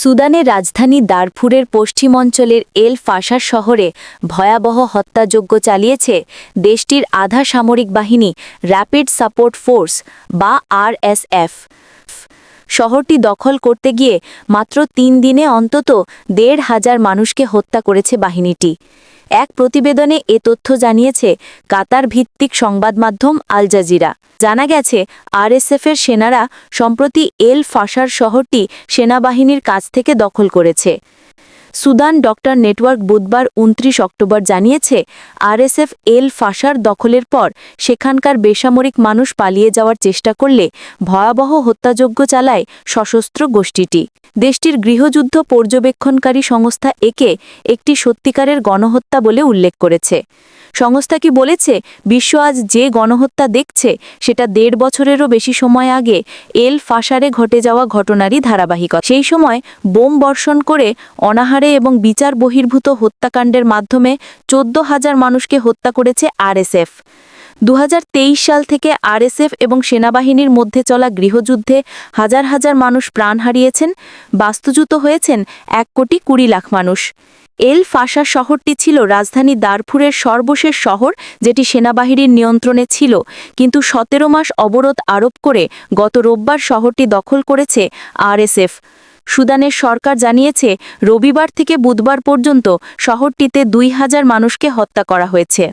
সুদানের রাজধানী দারফুরের পশ্চিম অঞ্চলের এল ফাশার শহরে ভয়াবহ হত্যাযজ্ঞ চালিয়েছে দেশটির আধা সামরিক বাহিনী র্যাপিড সাপোর্ট ফোর্স বা আরএসএফ। শহরটি দখল করতে গিয়ে মাত্র ৩ দিনে অন্তত ১৫০০ মানুষকে হত্যা করেছে বাহিনীটি। এক প্রতিবেদনে এ তথ্য জানিয়েছে কাতার ভিত্তিক সংবাদ মাধ্যম আল জাজিরা। জানা গেছে আরএসএফের সেনারা সম্প্রতি এল ফাশার শহরটি সেনাবাহিনীর কাছ থেকে দখল করেছে। সুদান ডক্টর নেটওয়ার্ক বুধবার ২৯ অক্টোবর জানিয়েছে আরএসএফ এল ফাশার দখলের পর সেখানকার বেসামরিক মানুষ পালিয়ে যাওয়ার চেষ্টা করলে ভয়াবহ হত্যাযজ্ঞ চালায় সশস্ত্র গোষ্ঠীটি। দেশটির গৃহযুদ্ধ পর্যবেক্ষণকারী সংস্থা একে একটি সত্যিকারের গণহত্যা বলে উল্লেখ করেছে। সংস্থাটি বলেছে বিশ্ব আজ যে গণহত্যা দেখছে সেটা ১.৫ বছরেরও বেশি সময় আগে এল ফাশারে ঘটে যাওয়া ঘটনারই ধারাবাহিকতা। সেই সময় বোম বর্ষণ করে অনাহারে এবং বিচার বহির্ভূত হত্যাকাণ্ডের মাধ্যমে ১৪,০০০ মানুষকে হত্যা করেছে আরএসএফ। ২০২৩ সাল থেকে আরএসএফ এবং সেনাবাহিনীর মধ্যে চলা গৃহযুদ্ধে হাজার হাজার মানুষ প্রাণ হারিয়েছেন, বাস্তুচ্যুত হয়েছেন ১,২০,০০,০০০ মানুষ। এল ফাশা শহরটি ছিল রাজধানী দারফুরের সর্বশেষ শহর যেটি সেনাবাহিনীর নিয়ন্ত্রণে ছিল, কিন্তু ১৭ মাস অবরোধ আরোপ করে গত রোববার শহরটি দখল করেছে আরএসএফ। সুদানের সরকার জানিয়েছে রবিবার থেকে বুধবার পর্যন্ত শহরটিতে ২,০০০ মানুষকে হত্যা করা হয়েছে।